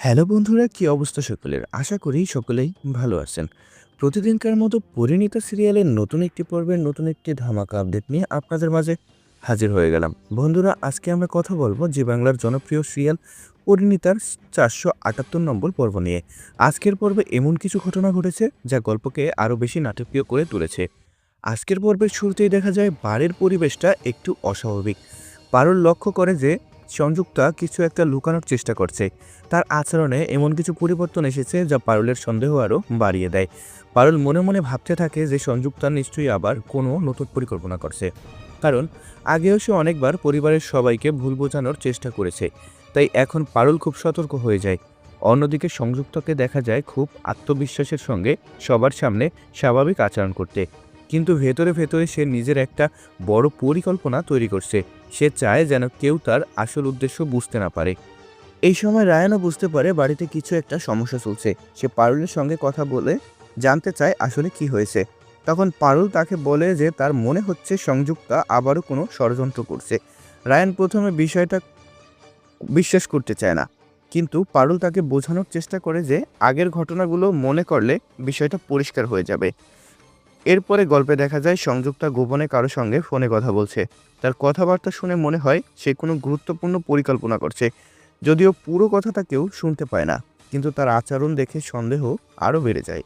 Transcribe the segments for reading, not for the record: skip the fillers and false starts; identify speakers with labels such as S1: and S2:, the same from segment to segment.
S1: Hello বন্ধুরা, কি অবস্থা সকলের? আশা করি সকলেই ভালো আছেন। প্রতিদিনকার মতো পরিণীতা সিরিয়ালের নতুন একটি পর্বের নতুন একটি ধামাকা আপডেট নিয়ে আপনাদের মাঝে হাজির হয়ে গেলাম। বন্ধুরা, আজকে আমরা কথা বলবো জি বাংলার জনপ্রিয় সিরিয়াল পরিণীতার ৪৭৮ নম্বর পর্ব নিয়ে। আজকের পর্বে এমন কিছু ঘটনা ঘটেছে যা গল্পকে আরও বেশি নাটকীয় করে তুলেছে। আজকের পর্বের শুরুতেই দেখা যায় বাড়ির পরিবেশটা একটু অস্বাভাবিক। পারুল লক্ষ্য করে যে সংযুক্তা কিছু একটা লুকানোর চেষ্টা করছে। তার আচরণে এমন কিছু পরিবর্তন এসেছে যা পারুলের সন্দেহ আরও বাড়িয়ে দেয়। পারুল মনে মনে ভাবতে থাকে যে সংযুক্তা নিশ্চয়ই আবার কোনো নতুন পরিকল্পনা করছে, কারণ আগেও সে অনেকবার পরিবারের সবাইকে ভুল বোঝানোর চেষ্টা করেছে। তাই এখন পারুল খুব সতর্ক হয়ে যায়। অন্যদিকে সংযুক্তাকে দেখা যায় খুব আত্মবিশ্বাসের সঙ্গে সবার সামনে স্বাভাবিক আচরণ করতে, কিন্তু ভেতরে ভেতরে সে নিজের একটা বড় পরিকল্পনা তৈরি করছে। সে চায় যেন কেউ তার আসল উদ্দেশ্য বুঝতে না পারে। এই সময় রায়ানও বুঝতে পারে বাড়িতে কিছু একটা সমস্যা চলছে। সে পারুলের সঙ্গে কথা বলে জানতে চায় আসলে কি হয়েছে। তখন পারুল তাকে বলে যে তার মনে হচ্ছে সংযুক্তা আবারও কোনো ষড়যন্ত্র করছে। রায়ান প্রথমে বিষয়টা বিশ্বাস করতে চায় না, কিন্তু পারুল তাকে বোঝানোর চেষ্টা করে যে আগের ঘটনাগুলো মনে করলে বিষয়টা পরিষ্কার হয়ে যাবে। এরপরে গল্পে দেখা যায় সংযুক্তা গোপনে কারো সঙ্গে ফোনে কথা বলছে। তার কথাবার্তা শুনে মনে হয় সে কোনো গুরুত্বপূর্ণ পরিকল্পনা করছে, যদিও পুরো কথাটা কেউ শুনতে পায় না। কিন্তু তার আচরণ দেখে সন্দেহ আরও বেড়ে যায়।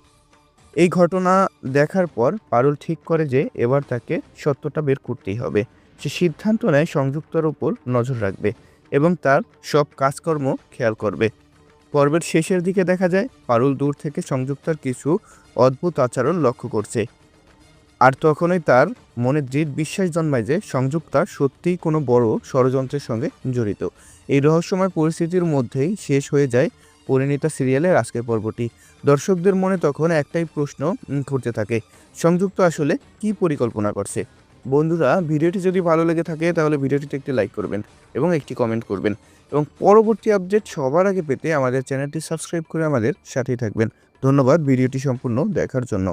S1: এই ঘটনা দেখার পর পারুল ঠিক করে যে এবার তাকে সত্যটা বের করতেই হবে। সে সিদ্ধান্ত নেয় সংযুক্তার ওপর নজর রাখবে এবং তার সব কাজকর্ম খেয়াল করবে। পর্বের শেষের দিকে দেখা যায় পারুল দূর থেকে সংযুক্তার কিছু অদ্ভুত আচরণ লক্ষ্য করছে। আর তখনই তার মনে দৃঢ় বিশ্বাস জন্মায় যে সংযুক্তা সত্যিই কোনো বড় ষড়যন্ত্রের সঙ্গে জড়িত। এই রহস্যময় পরিস্থিতির মধ্যেই শেষ হয়ে যায় পরিণীতা সিরিয়ালের আজকের পর্বটি। দর্শকদের মনে তখন একটাই প্রশ্ন ঘুরতে থাকে, সংযুক্তা আসলে কি পরিকল্পনা করছে? বন্ধুরা, ভিডিওটি যদি ভালো লেগে থাকে তাহলে ভিডিওটিতে একটি লাইক করবেন এবং একটি কমেন্ট করবেন, এবং পরবর্তী আপডেট সবার আগে পেতে আমাদের চ্যানেলটি সাবস্ক্রাইব করে আমাদের সাথেই থাকবেন। ধন্যবাদ ভিডিওটি সম্পূর্ণ দেখার জন্য।